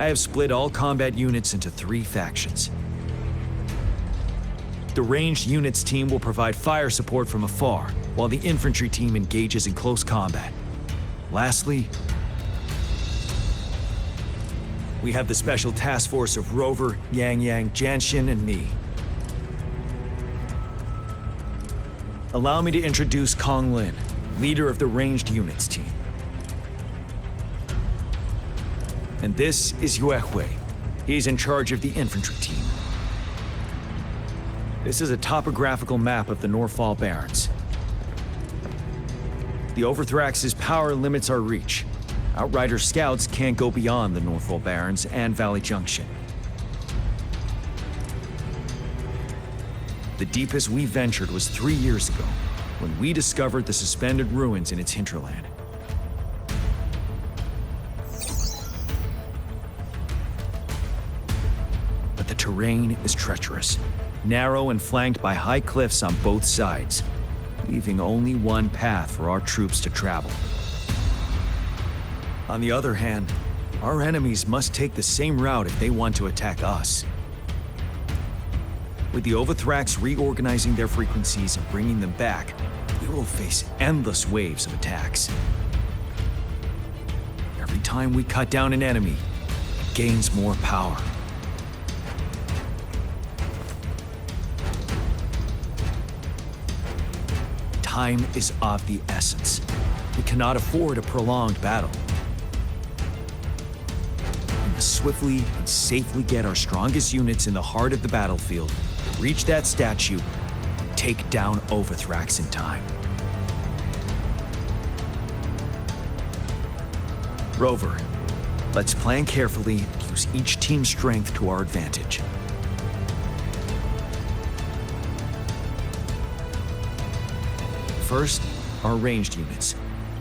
I have split all combat units into 3 factions. The ranged units team will provide fire support from afar, while the infantry team engages in close combat. Lastly, we have the special task force of Rover, Yang Yang, Janshin, and me. Allow me to introduce Kong Lin, leader of the ranged units team. And this is Yue Hui. He's in charge of the infantry team. This is a topographical map of the Norfall Barrens. The Overthrax's power limits our reach. Outrider scouts can't go beyond the Norfall Barrens and Valley Junction. The deepest we ventured was 3 years ago, when we discovered the suspended ruins in its hinterland. But the terrain is treacherous, narrow and flanked by high cliffs on both sides, leaving only one path for our troops to travel. On the other hand, our enemies must take the same route if they want to attack us. With the Overthrax reorganizing their frequencies and bringing them back, we will face endless waves of attacks. Every time we cut down an enemy, it gains more power. Time is of the essence. We cannot afford a prolonged battle. We must swiftly and safely get our strongest units in the heart of the battlefield, reach that statue, and take down Overthrax in time. Rover, let's plan carefully and use each team's strength to our advantage. First, our ranged units.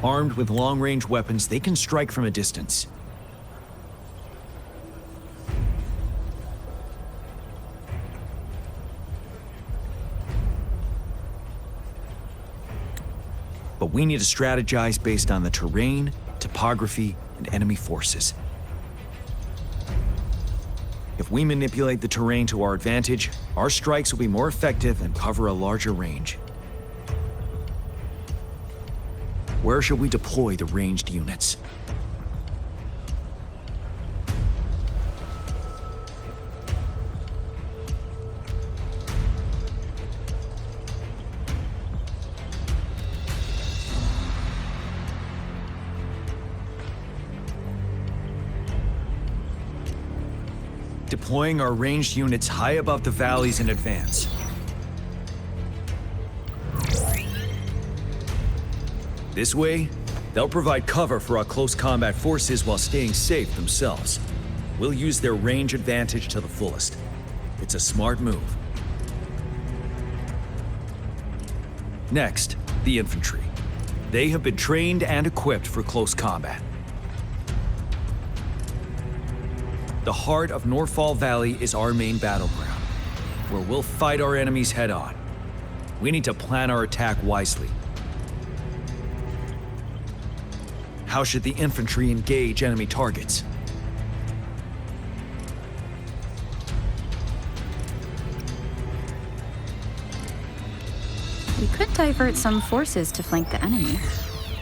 Armed with long-range weapons, they can strike from a distance. But we need to strategize based on the terrain, topography, and enemy forces. If we manipulate the terrain to our advantage, our strikes will be more effective and cover a larger range. Where should we deploy the ranged units? Deploying our ranged units high above the valleys in advance. This way, they'll provide cover for our close combat forces while staying safe themselves. We'll use their range advantage to the fullest. It's a smart move. Next, the infantry. They have been trained and equipped for close combat. The heart of Norfall Valley is our main battleground, where we'll fight our enemies head-on. We need to plan our attack wisely. How should the infantry engage enemy targets? We could divert some forces to flank the enemy,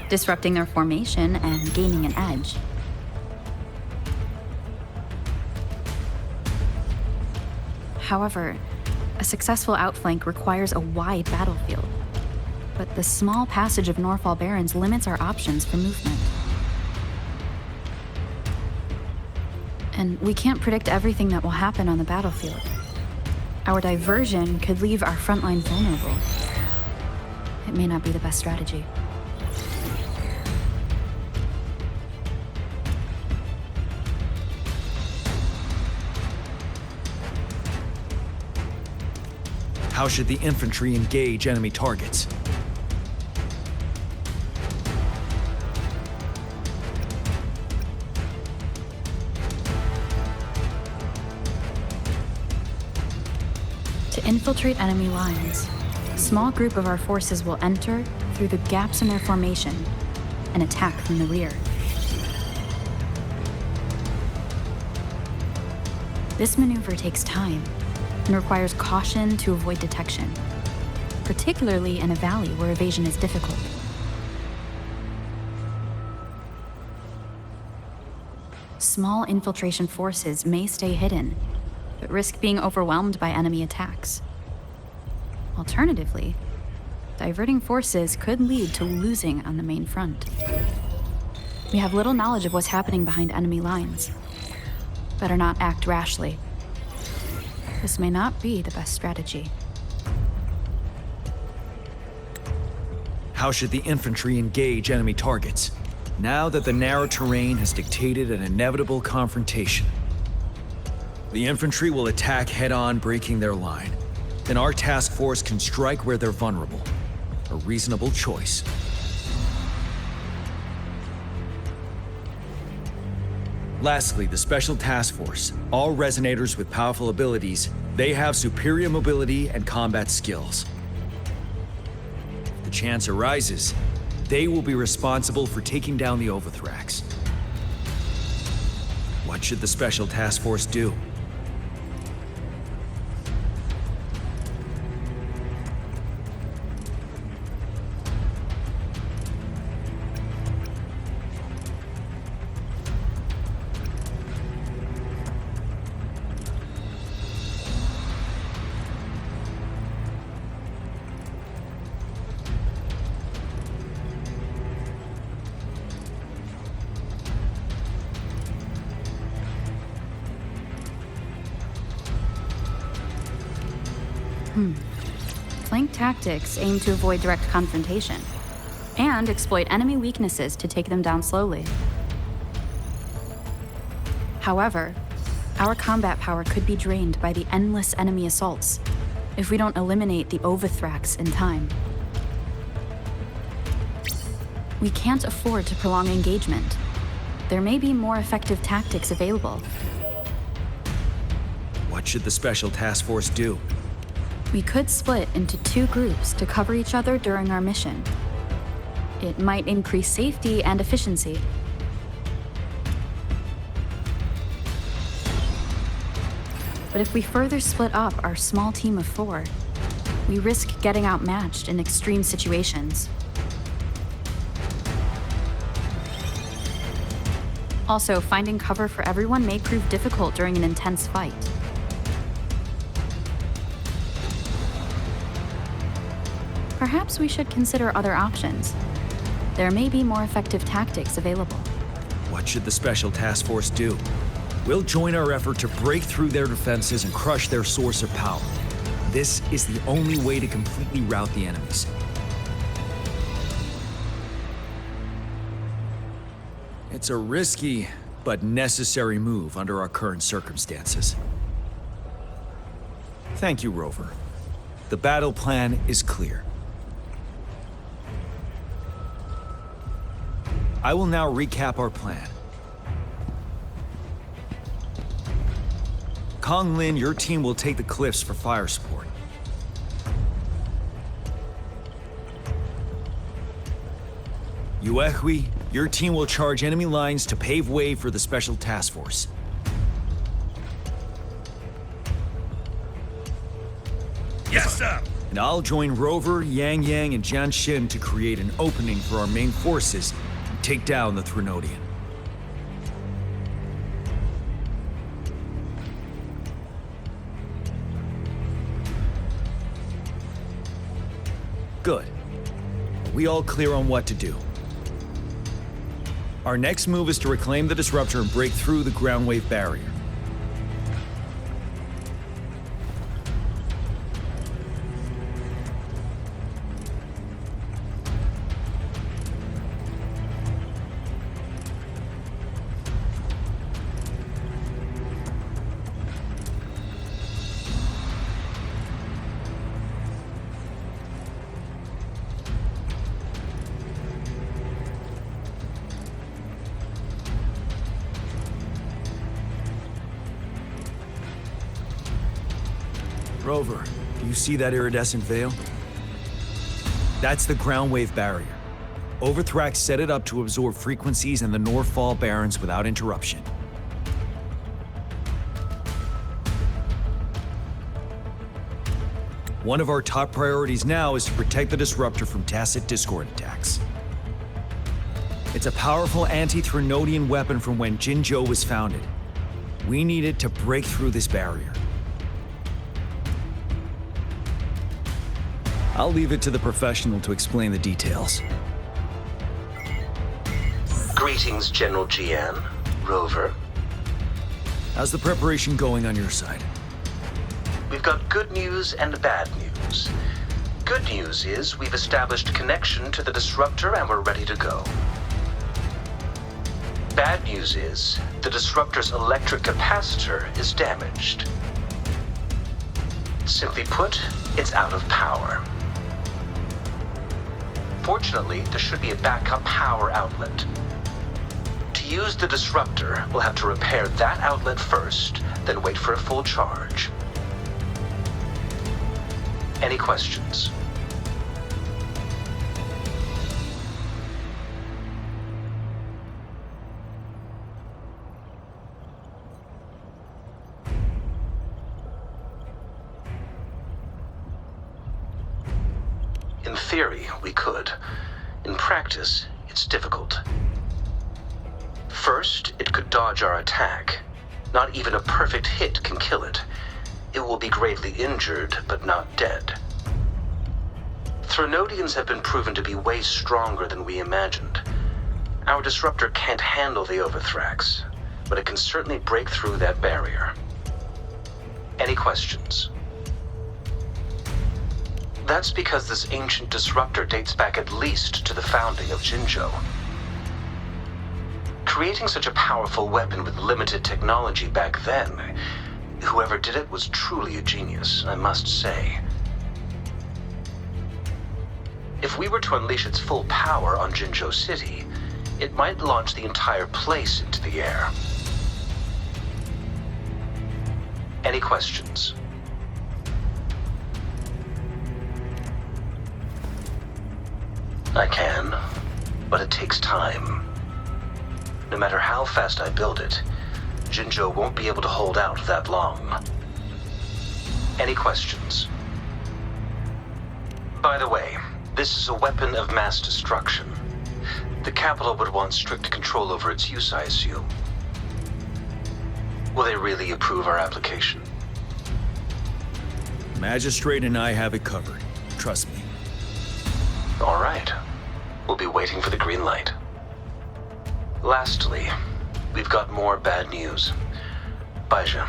disrupting their formation and gaining an edge. However, a successful outflank requires a wide battlefield. But the small passage of Norfall Barrens limits our options for movement. And we can't predict everything that will happen on the battlefield. Our diversion could leave our front line vulnerable. It may not be the best strategy. How should the infantry engage enemy targets? To infiltrate enemy lines, a small group of our forces will enter through the gaps in their formation and attack from the rear. This maneuver takes time and requires caution to avoid detection, particularly in a valley where evasion is difficult. Small infiltration forces may stay hidden, but risk being overwhelmed by enemy attacks. Alternatively, diverting forces could lead to losing on the main front. We have little knowledge of what's happening behind enemy lines. Better not act rashly. This may not be the best strategy. How should the infantry engage enemy targets, now that the narrow terrain has dictated an inevitable confrontation? The infantry will attack head-on, breaking their line. Then our task force can strike where they're vulnerable. A reasonable choice. Lastly, the Special Task Force. All resonators with powerful abilities, they have superior mobility and combat skills. If the chance arises, they will be responsible for taking down the Overthrax. What should the Special Task Force do? Flank tactics aim to avoid direct confrontation and exploit enemy weaknesses to take them down slowly. However, our combat power could be drained by the endless enemy assaults if we don't eliminate the Overthrax in time. We can't afford to prolong engagement. There may be more effective tactics available. What should the Special Task Force do? We could split into 2 groups to cover each other during our mission. It might increase safety and efficiency. But if we further split up our small team of 4, we risk getting outmatched in extreme situations. Also, finding cover for everyone may prove difficult during an intense fight. Perhaps we should consider other options. There may be more effective tactics available. What should the Special Task Force do? We'll join our effort to break through their defenses and crush their source of power. This is the only way to completely rout the enemies. It's a risky but necessary move under our current circumstances. Thank you, Rover. The battle plan is clear. I will now recap our plan. Kong Lin, your team will take the cliffs for fire support. Yuehui, your team will charge enemy lines to pave way for the Special Task Force. Yes, sir! And I'll join Rover, Yang Yang, and Jian Xin to create an opening for our main forces and take down the Threnodian. Good. Are we all clear on what to do? Our next move is to reclaim the disruptor and break through the ground wave barrier. Rover, do you see that iridescent veil? That's the ground wave barrier. Overthrax set it up to absorb frequencies in the Northfall Barrens without interruption. One of our top priorities now is to protect the disruptor from tacit Discord attacks. It's a powerful anti-Threnodian weapon from when Jinzhou was founded. We need it to break through this barrier. I'll leave it to the professional to explain the details. Greetings, General Jian. Rover. How's the preparation going on your side? We've got good news and bad news. Good news is we've established a connection to the disruptor and we're ready to go. Bad news is the disruptor's electric capacitor is damaged. Simply put, it's out of power. Fortunately, there should be a backup power outlet. To use the disruptor, we'll have to repair that outlet first, then wait for a full charge. Any questions? In theory, we could. In practice, it's difficult. First, it could dodge our attack. Not even a perfect hit can kill it. It will be gravely injured, but not dead. Threnodians have been proven to be way stronger than we imagined. Our disruptor can't handle the Overthrax, but it can certainly break through that barrier. Any questions? That's because this ancient disruptor dates back at least to the founding of Jinzhou. Creating such a powerful weapon with limited technology back then, whoever did it was truly a genius, I must say. If we were to unleash its full power on Jinzhou City, it might launch the entire place into the air. Any questions? I can, but it takes time. No matter how fast I build it, Jinzhou won't be able to hold out that long. Any questions? By the way, this is a weapon of mass destruction. The capital would want strict control over its use, I assume. Will they really approve our application? Magistrate and I have it covered. Trust me. All right. We'll be waiting for the green light. Lastly, we've got more bad news. Baija,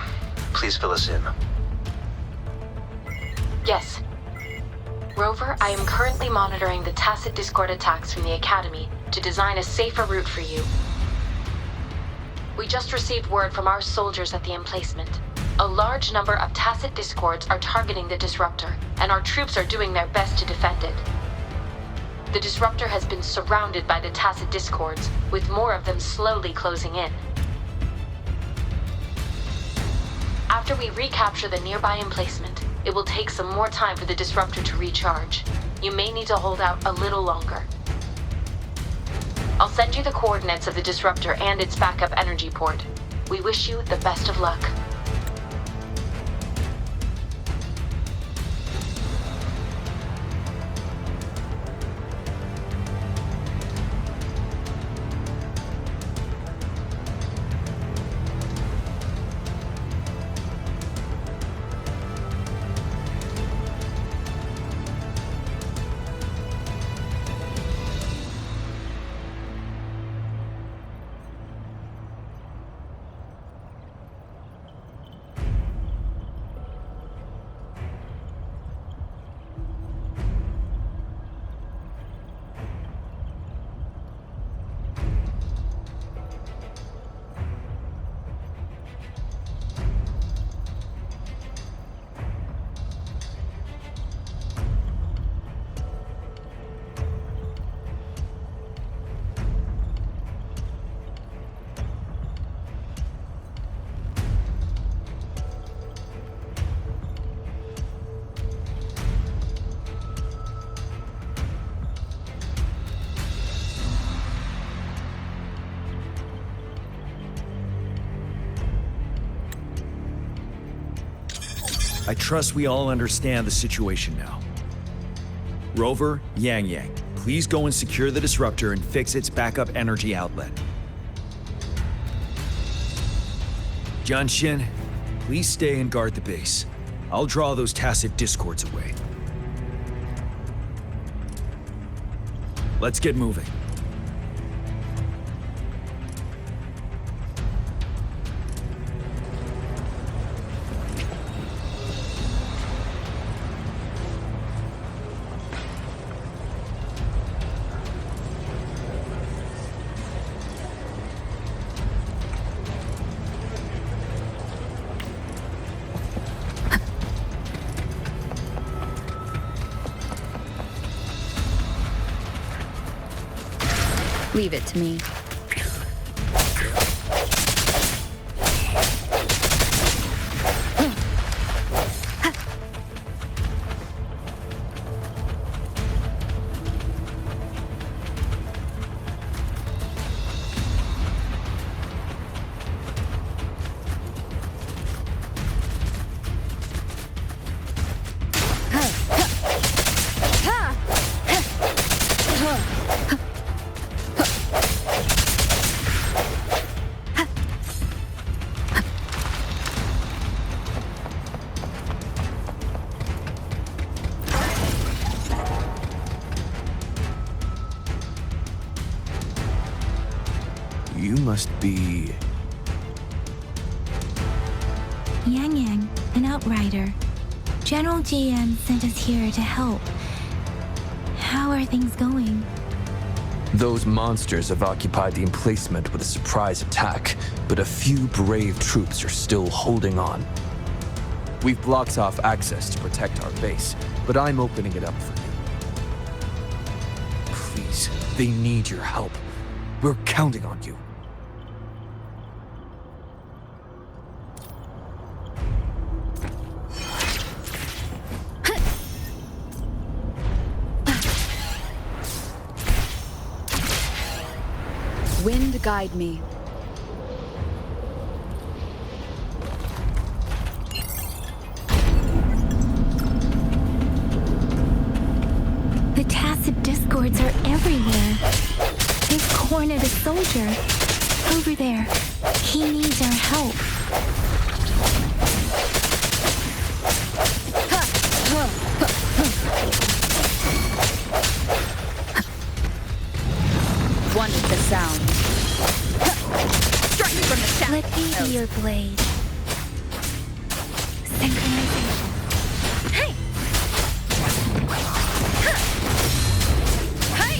please fill us in. Yes. Rover, I am currently monitoring the tacit Discord attacks from the Academy to design a safer route for you. We just received word from our soldiers at the emplacement. A large number of tacit Discords are targeting the disruptor, and our troops are doing their best to defend it. The disruptor has been surrounded by the tacit Discords, with more of them slowly closing in. After we recapture the nearby emplacement, it will take some more time for the disruptor to recharge. You may need to hold out a little longer. I'll send you the coordinates of the disruptor and its backup energy port. We wish you the best of luck. I trust we all understand the situation now. Rover, Yang, please go and secure the disruptor and fix its backup energy outlet. Jianxin, please stay and guard the base. I'll draw those tacit discords away. Let's get moving. Leave it to me. You must be... Yang, an outrider. General GM sent us here to help. How are things going? Those monsters have occupied the emplacement with a surprise attack, but a few brave troops are still holding on. We've blocked off access to protect our base, but I'm opening it up for you. Please, they need your help. We're counting on you. Wind guide me. The tacit discords are everywhere. They've cornered a soldier. Over there. He needs our help. One with the sound. Strike from the shadow. Let me be your blade. Synchronization. Hey! Hey!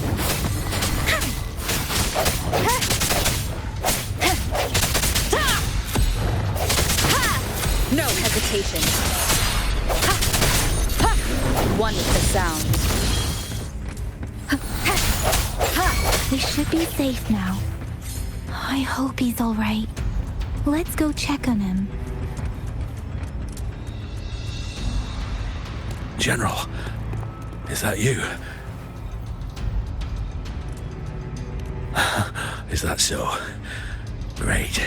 No hesitation. One with the sound. We should be safe now. I hope he's all right. Let's go check on him. General, is that you? Is that so? Great.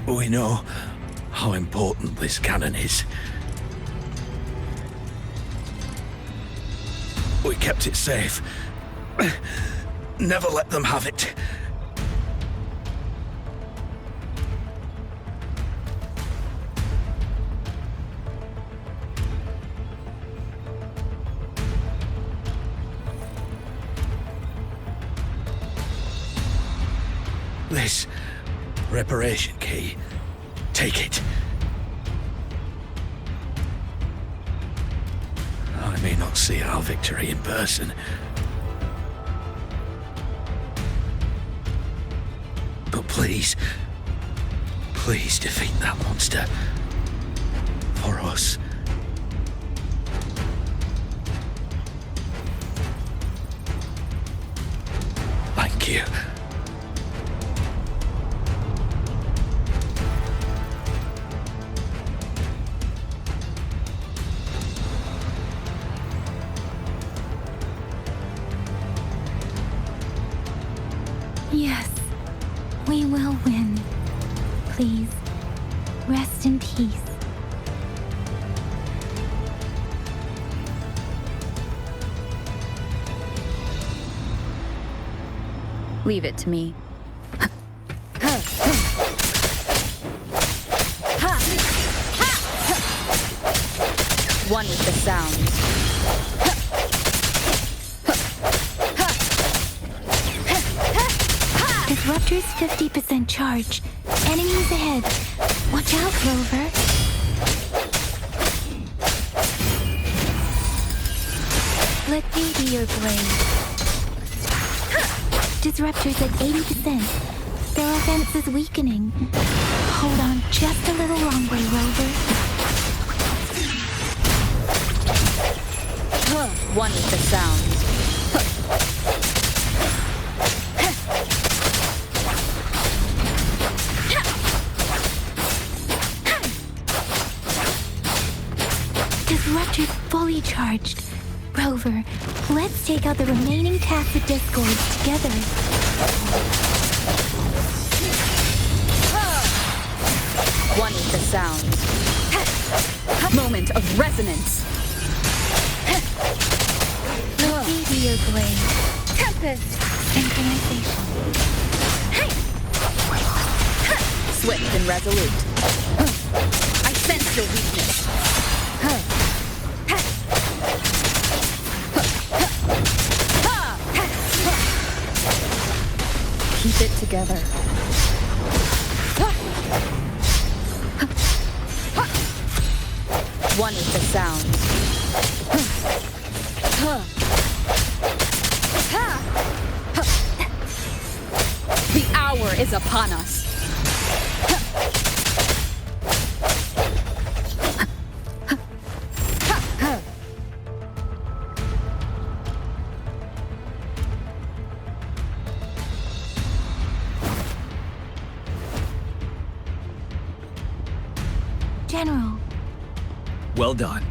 We know how important this cannon is. We kept it safe. Never let them have it. This reparation key. Take it. I may not see our victory in person, but please defeat that monster. For us. Thank you. Yes, we will win. Please, rest in peace. Leave it to me. One with the sound. Disruptor's 50% charge. Enemies ahead. Watch out, Rover. Let me be your blade. Disruptor's at 80%. Their offense is weakening. Hold on just a little longer, Rover. One with the sound. Disruptor's fully charged. Rover, let's take out the remaining tacit discords together. One with the sound. Moment of resonance. Let me be your blade. Tempest. Synchronization. Swift and resolute. I sense your weakness. Keep it together. One with the sound. The hour is upon us. General. Well done.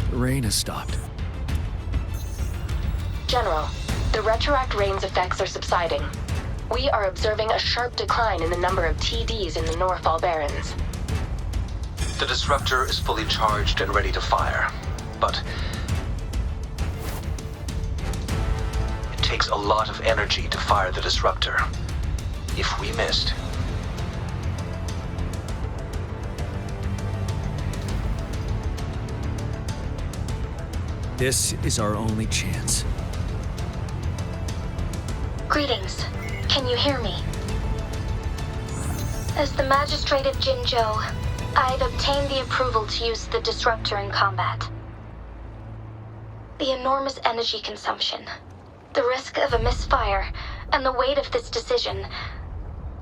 The rain has stopped. General, the retroact rain's effects are subsiding. We are observing a sharp decline in the number of TDs in the Norfall Barrens. The disruptor is fully charged and ready to fire, but it takes a lot of energy to fire the disruptor. If we missed, This is our only chance. Greetings. Can you hear me? As the Magistrate of Jinzhou, I've obtained the approval to use the disruptor in combat. The enormous energy consumption, the risk of a misfire, and the weight of this decision,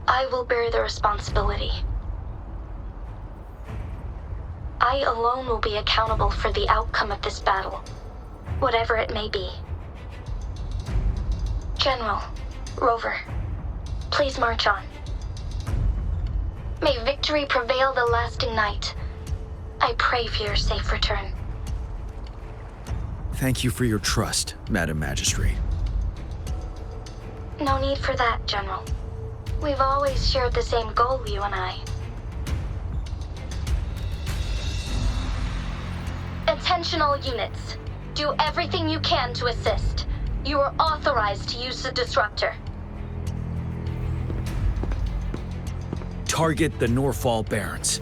I will bear the responsibility. I alone will be accountable for the outcome of this battle, whatever it may be. General, Rover, please march on. May victory prevail the lasting night. I pray for your safe return. Thank you for your trust, Madam Magistrate. No need for that, General. We've always shared the same goal, you and I. Attention all units. Do everything you can to assist. You are authorized to use the disruptor. Target the Norfall Barrens.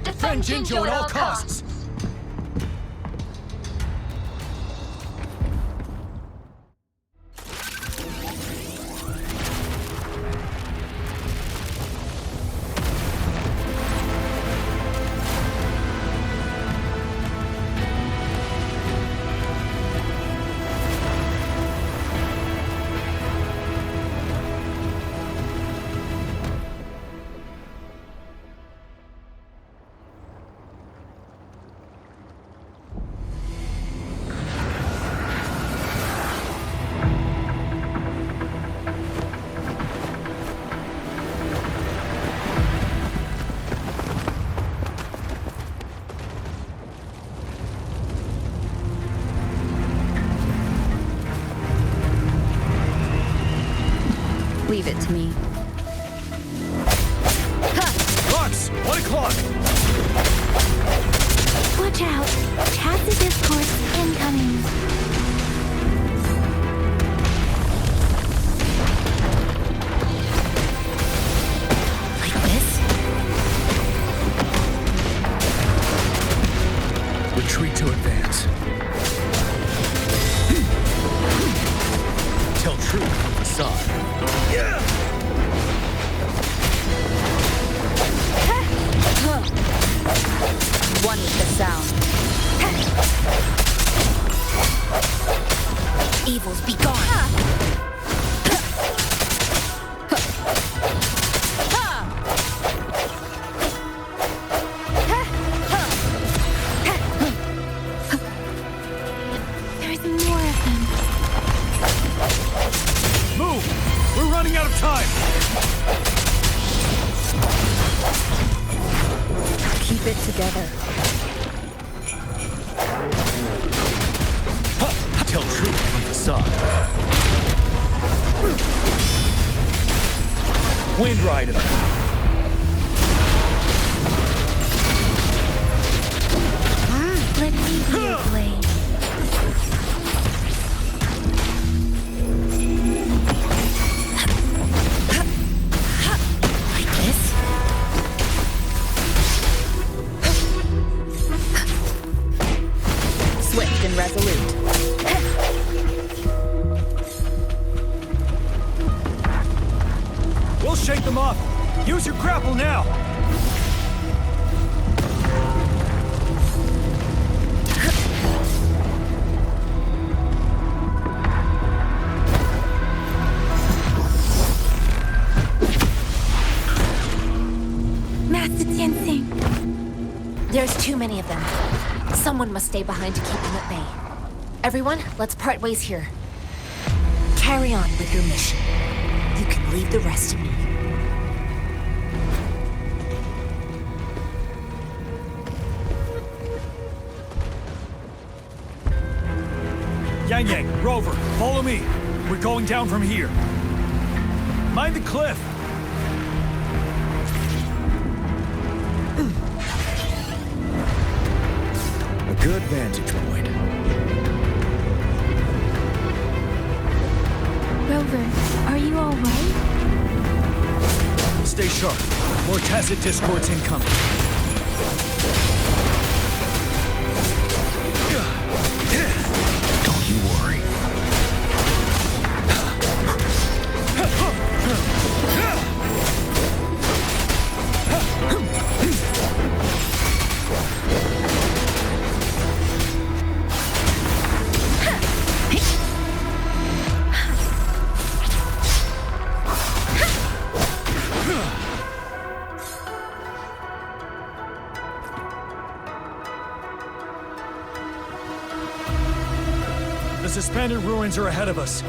Defend Jinzhou at all costs. Leave it to me. Lux, 1 o'clock! Watch out! Tacit discourse incoming. Like this? Retreat to advance. Tell truth from facade. One with the sound. Evils be gone. There's more of them. Move! We're running out of time! Keep it together. Tell truth from facade. Wind Rider. Let me be your blade. Like this? Swift and resolute. We'll shake them off! Use your grapple now! Master Tianxing. There's too many of them. Someone must stay behind to keep them at bay. Everyone, let's part ways here. Carry on with your mission. You can leave the rest to me. Yang Yang, Rover, follow me. We're going down from here. Mind the cliff! A good vantage point. Rover, are you all right? Stay sharp. More tacit discords incoming. Don't you worry. The suspended ruins are ahead of us.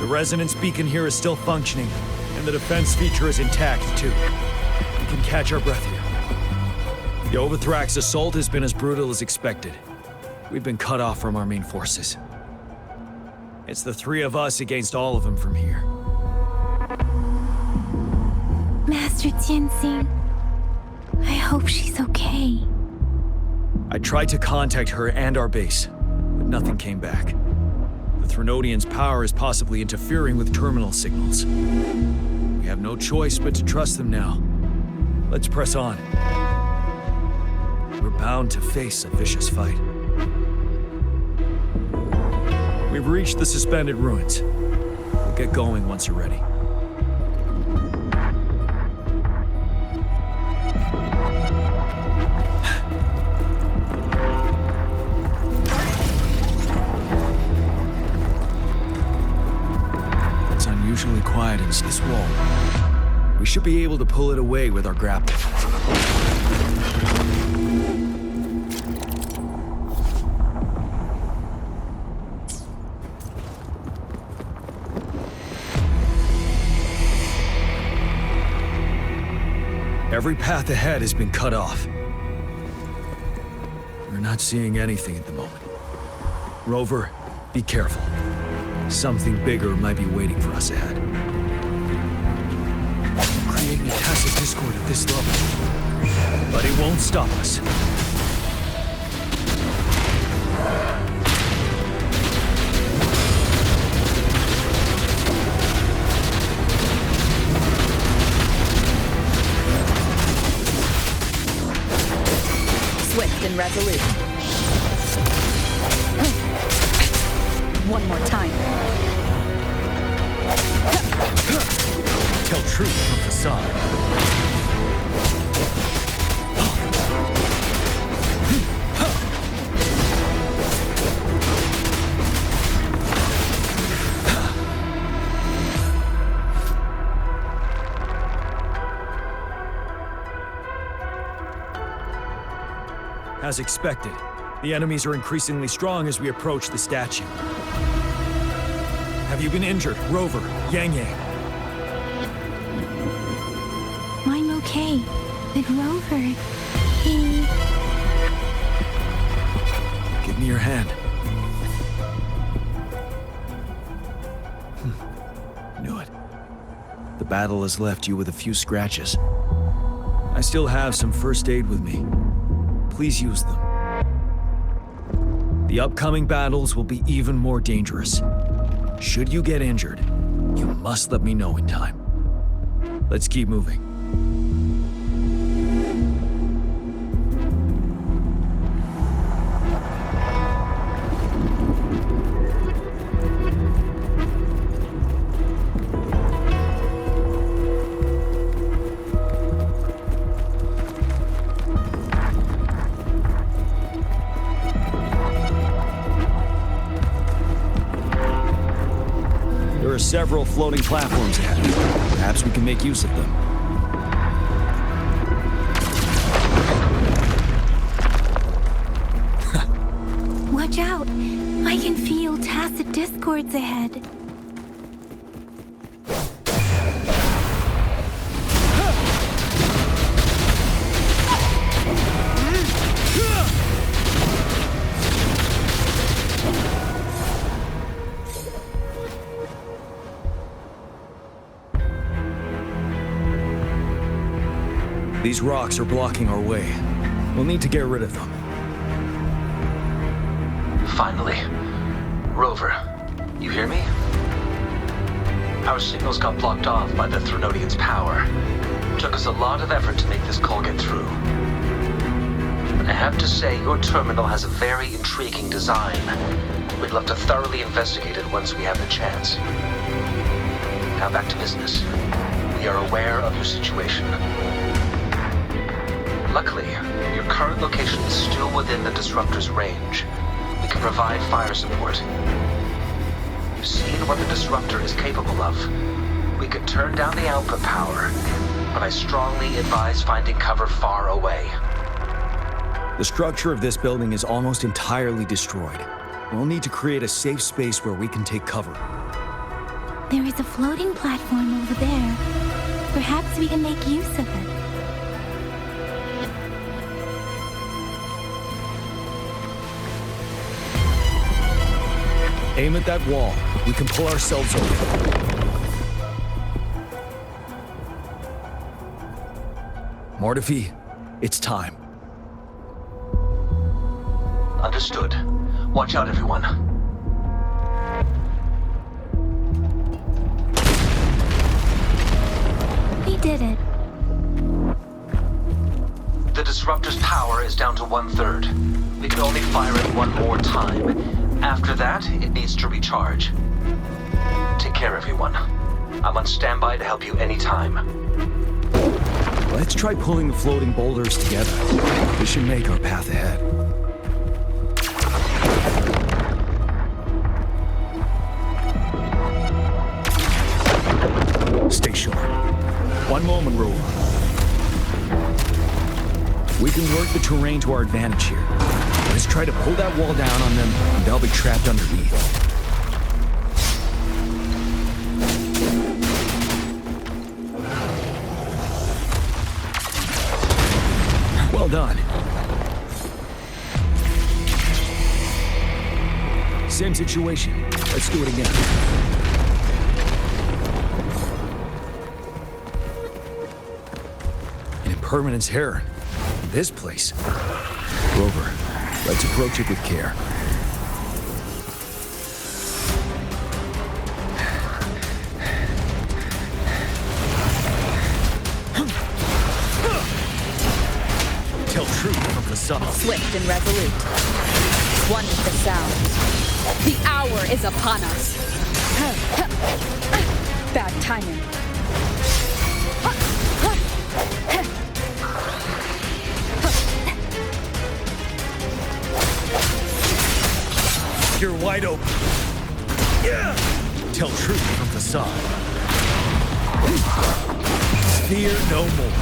The resonance beacon here is still functioning, and the defense feature is intact, too. We can catch our breath here. The Overthrax assault has been as brutal as expected. We've been cut off from our main forces. It's the three of us against all of them from here. Master Tianxing. I hope she's okay. I tried to contact her and our base, but nothing came back. The Threnodians' power is possibly interfering with terminal signals. We have no choice but to trust them now. Let's press on. We're bound to face a vicious fight. We've reached the suspended ruins. We'll get going once you're ready. Unusually quiet in this wall. We should be able to pull it away with our grapple. Every path ahead has been cut off. We're not seeing anything at the moment. Rover, be careful. Something bigger might be waiting for us ahead. Creating a tacit discord at this level. But it won't stop us. Swift and resolute. One more time. Tell truth from facade. As expected, the enemies are increasingly strong as we approach the statue. Have you been injured, Rover, Yang Yang? I'm okay. But Rover, he... Give me your hand. Knew it. The battle has left you with a few scratches. I still have some first aid with me. Please use them. The upcoming battles will be even more dangerous. Should you get injured, you must let me know in time. Let's keep moving. There are several floating platforms ahead. Perhaps we can make use of them. Watch out! I can feel tacit discords ahead. These rocks are blocking our way. We'll need to get rid of them. Finally. Rover, you hear me? Our signals got blocked off by the Threnodian's power. Took us a lot of effort to make this call get through. I have to say, your terminal has a very intriguing design. We'd love to thoroughly investigate it once we have the chance. Now back to business. We are aware of your situation. Luckily, your current location is still within the Disruptor's range. We can provide fire support. You've seen what the Disruptor is capable of. We could turn down the output power, but I strongly advise finding cover far away. The structure of this building is almost entirely destroyed. We'll need to create a safe space where we can take cover. There is a floating platform over there. Perhaps we can make use of it. Aim at that wall. We can pull ourselves over. Mortifi, it's time. Understood. Watch out, everyone. We did it. The Disruptor's power is down to 1/3. We can only fire it one more time. After that, it needs to recharge. Take care, everyone. I'm on standby to help you anytime. Let's try pulling the floating boulders together. This should make our path ahead. Stay sharp. One moment, Rover. We can work the terrain to our advantage here. Let's try to pull that wall down on them, and they'll be trapped underneath. Well done. Same situation. Let's do it again. An impermanence error. this place? Rover, let's approach it with care. Tell truth from facade. Swift and resolute. One with the sound. The hour is upon us. Bad timing. You're wide open. Yeah. Tell truth from facade. Fear no more.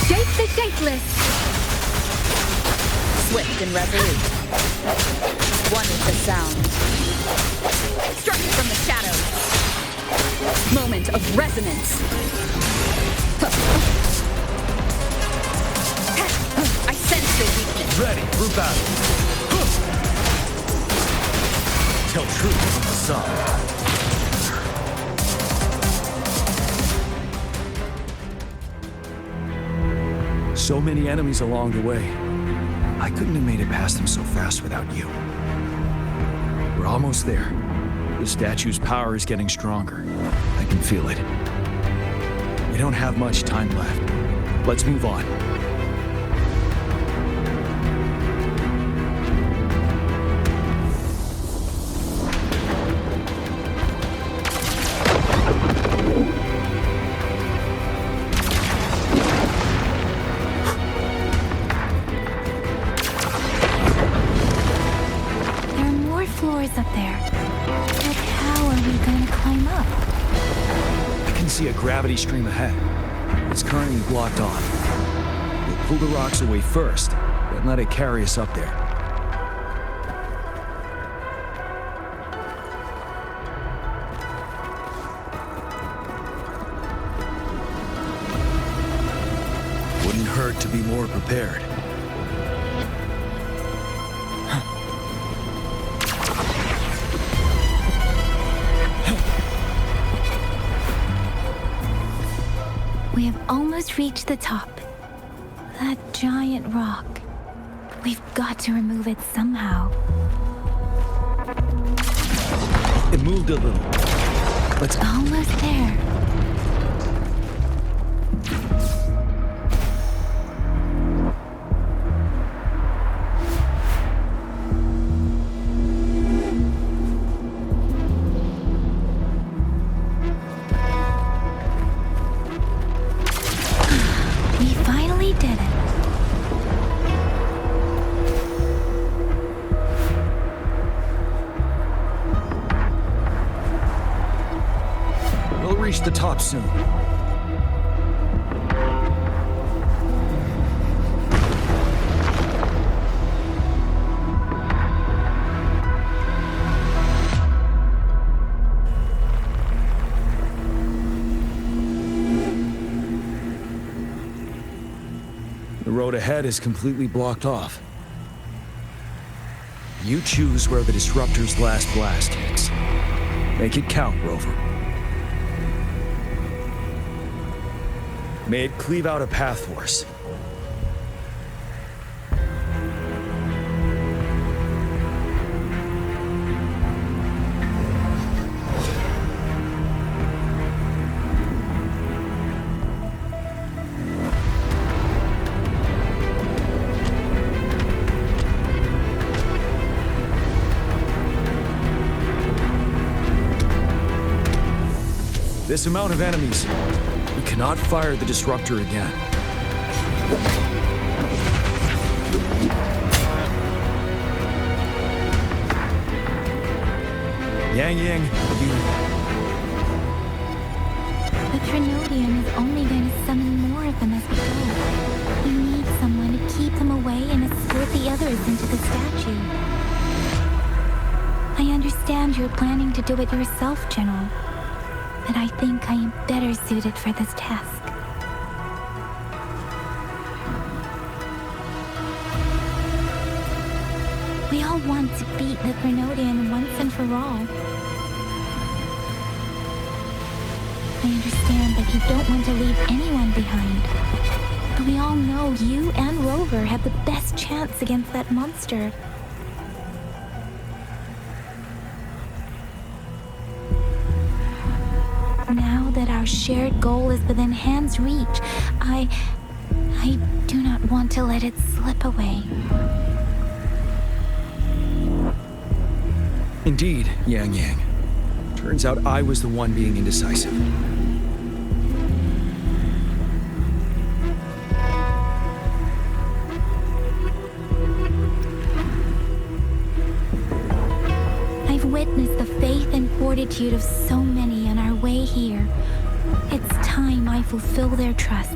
Shake the shapeless! Swift and resolute. One with the sound. Struck from the shadows. Moment of resonance. I sense your weakness. Ready for battle. Tell truth from facade. So many enemies along the way. I couldn't have made it past them so fast without you. We're almost there. The statue's power is getting stronger. I can feel it. We don't have much time left. Let's move on. Up there. But how are we going to climb up? I can see a gravity stream ahead. It's currently blocked off. We'll pull the rocks away first, then let it carry us up there. Wouldn't hurt to be more prepared. We have almost reached the top. That giant rock. We've got to remove it somehow. It moved a little. Let's... Almost there. Reach the top soon. The road ahead is completely blocked off. You choose where the Disruptor's last blast hits. Make it count, Rover. May it cleave out a path for us. This amount of enemies. We cannot fire the Disruptor again. Yang, you... The Trinodium is only going to summon more of them as we go. We need someone to keep them away and escort the others into the statue. I understand you're planning to do it yourself, General. But I think I am better suited for this task. all want to beat the Grenodian once and for all. I understand that you don't want to leave anyone behind. But we all know you and Rover have the best chance against that monster. Now that our shared goal is within hand's reach, I do not want to let it slip away. Indeed, Yang Yang. Turns out I was the one being indecisive. I've witnessed the faith and fortitude of so many on our way here. It's time I fulfill their trust.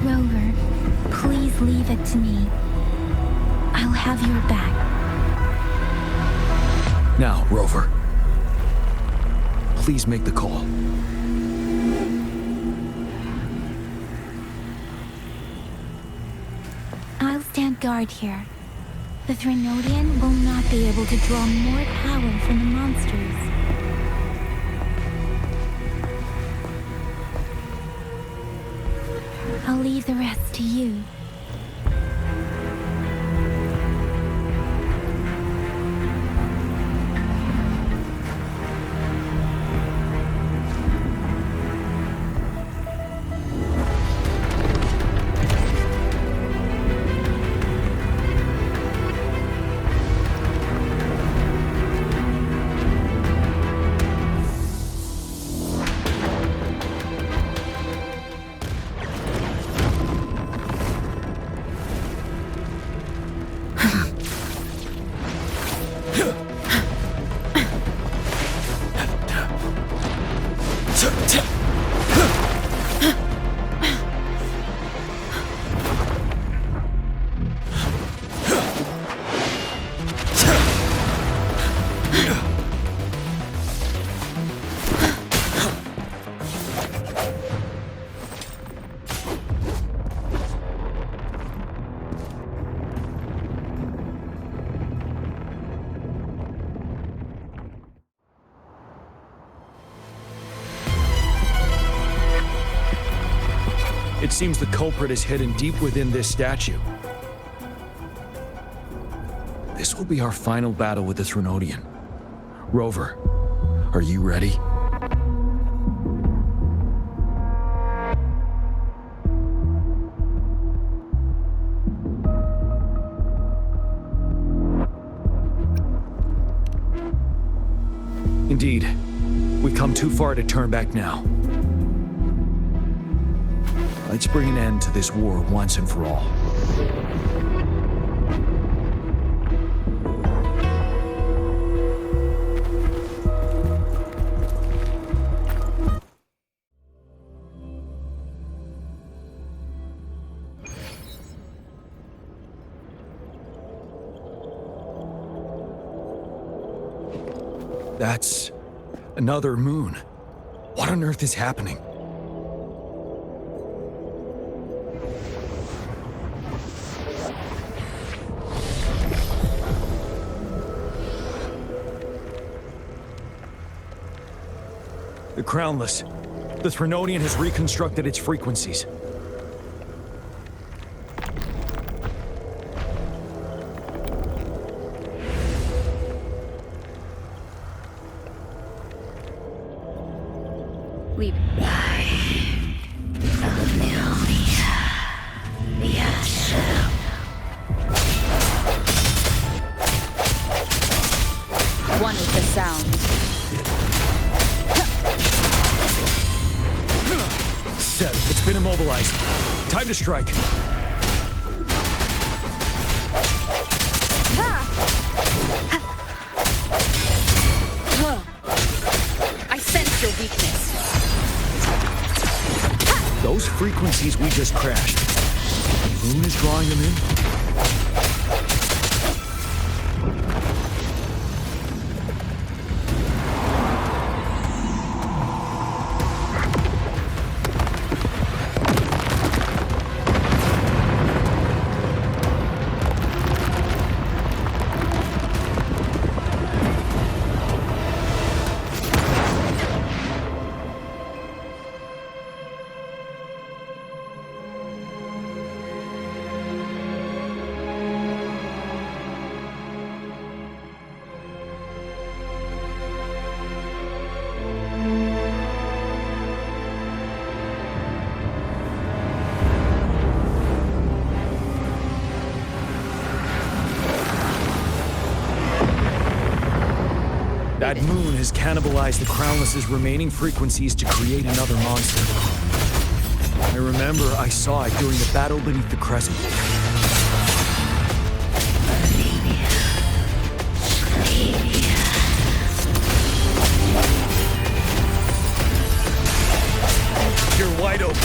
Rover, please leave it to me. I'll have your back. Now, Rover. Please make the call. I'll stand guard here. The Threnodian will not be able to draw more power from the monsters. I'll leave the rest to you. It seems the culprit is hidden deep within this statue. This will be our final battle with the Threnodian. Rover, are you ready? Indeed. We've come too far to turn back now. Let's bring an end to this war once and for all. That's another moon. What on earth is happening? The Crownless. The Threnodian has reconstructed its frequencies. Leave. One with the sound. Set. It's been immobilized. Time to strike. I sense your weakness. Those frequencies we just crashed. The moon is drawing them in? That moon has cannibalized the Crownless's remaining frequencies to create another monster. I remember I saw it during the battle beneath the crescent. You're wide open.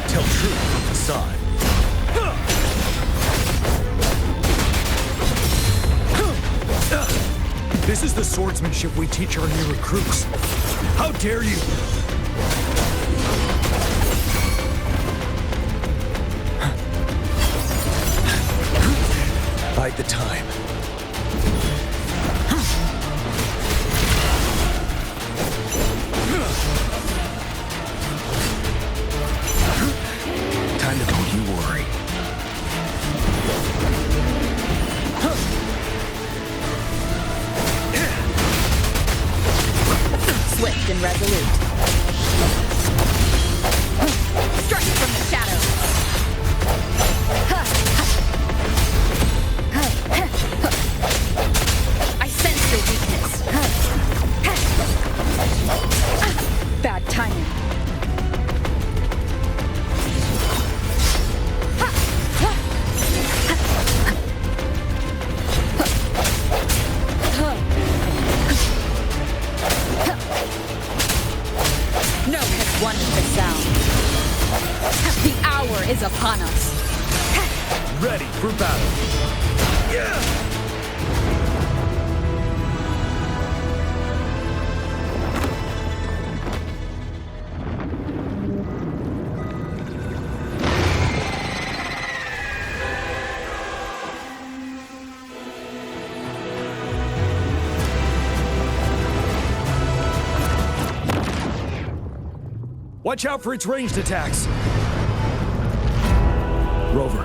Tell truth from facade. This is the swordsmanship we teach our new recruits. How dare you! Bide the time. Time to don't you worry. Swift and resolute. Strike from the shadows. I sense your weakness. Bad timing. No has won the sound. The hour is upon us. Ready for battle. Yeah! Watch out for its ranged attacks. Rover,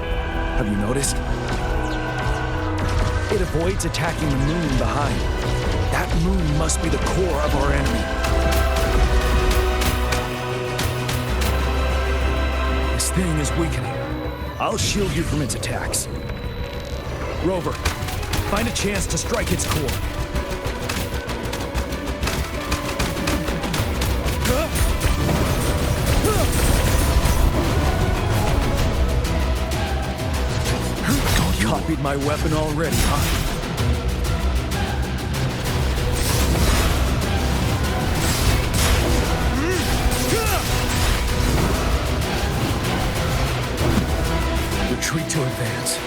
have you noticed? It avoids attacking the moon behind. That moon must be the core of our enemy. This thing is weakening. I'll shield you from its attacks. Rover, find a chance to strike its core. Copied my weapon already, huh? Retreat to advance.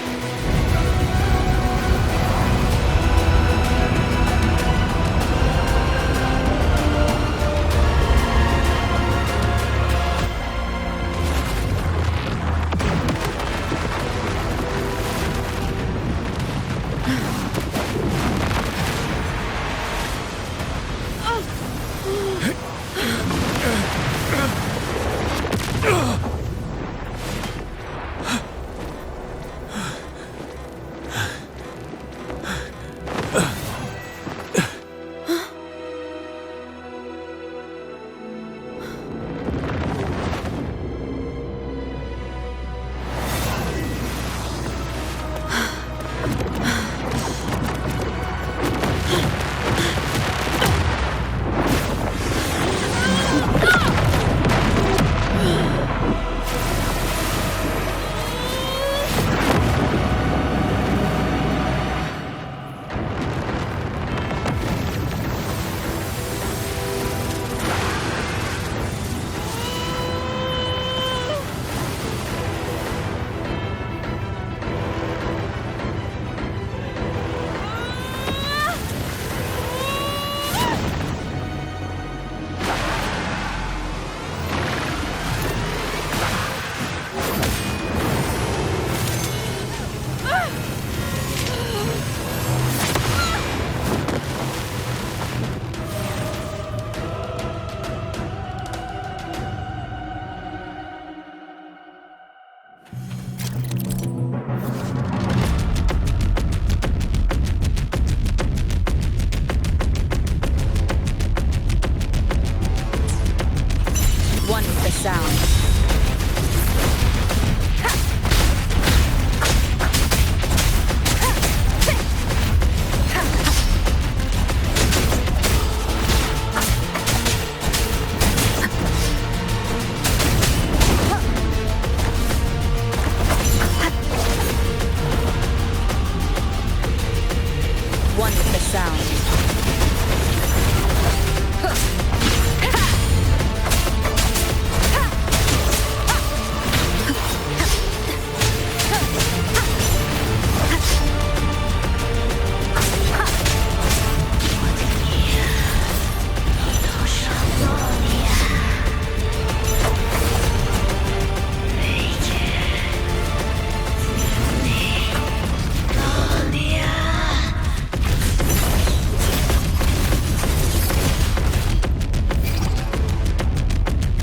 sound.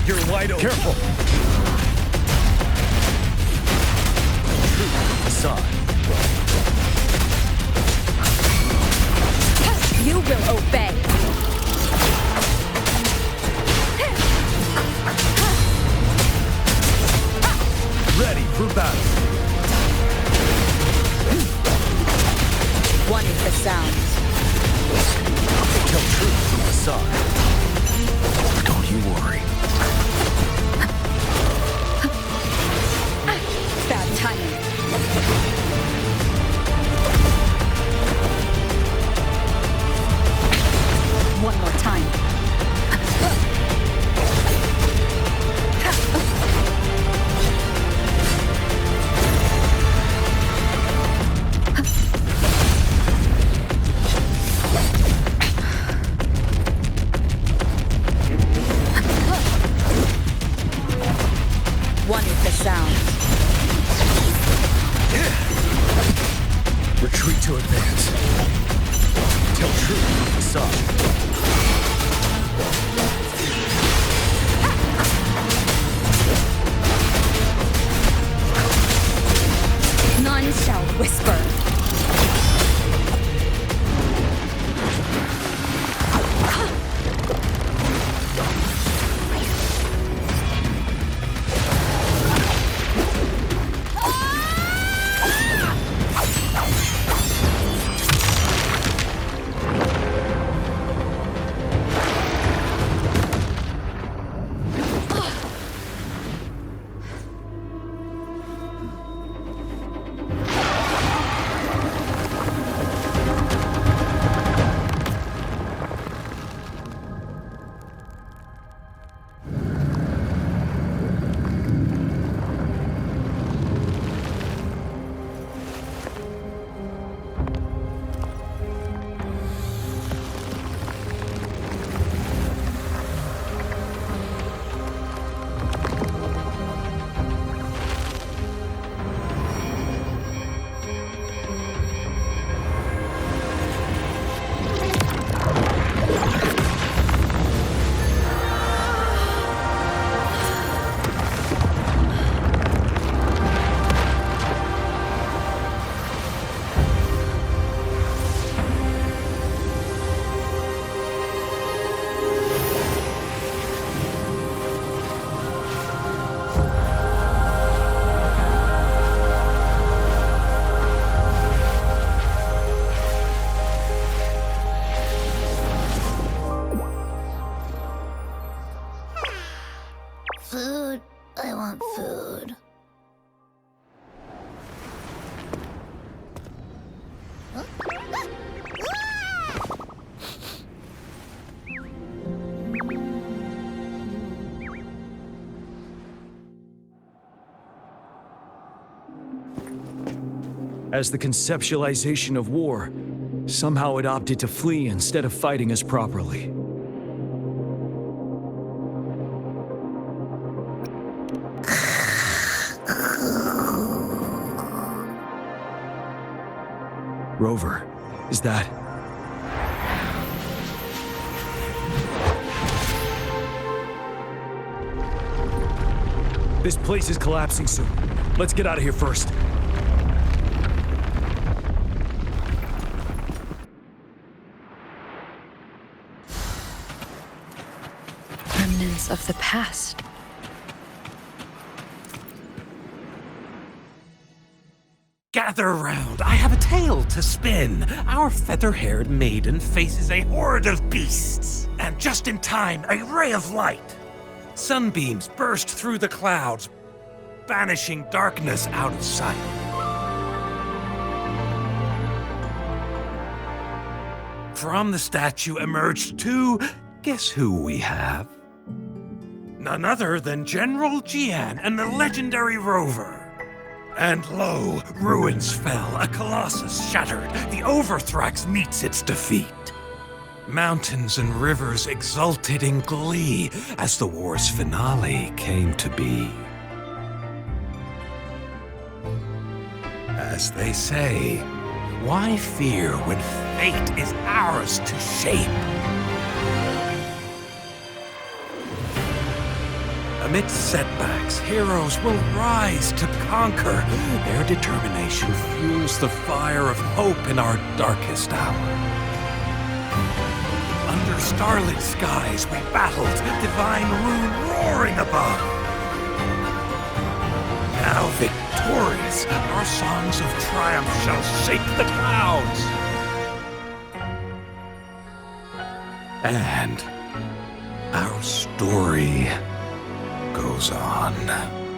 You're wide open. Careful. Facade. You will obey. Ready for battle. One is the sound. Tell truth from facade. Don't you worry. Bad timing. One more time. One is the sound. Retreat to advance. Tell truth from facade. None shall whisper. Food. I want food. As the conceptualization of war, somehow it opted to flee instead of fighting us properly. Rover, is that... This place is collapsing soon. Let's get out of here first. Remnants of the past. Gather round, I have a tale to spin. Our feather-haired maiden faces a horde of beasts. And just in time, a ray of light. Sunbeams burst through the clouds, banishing darkness out of sight. from the statue emerged two... Guess who we have? None other than General Jian and the legendary Rover. And lo, ruins fell, a colossus shattered, the Overthrax meets its defeat. Mountains and rivers exulted in glee as the war's finale came to be. As they say, why fear when fate is ours to shape? Amidst setbacks, heroes will rise to conquer. Their determination fuels the fire of hope in our darkest hour. Under starlit skies we battled, divine rune roaring above. Now victorious, our songs of triumph shall shake the clouds. And our story goes on.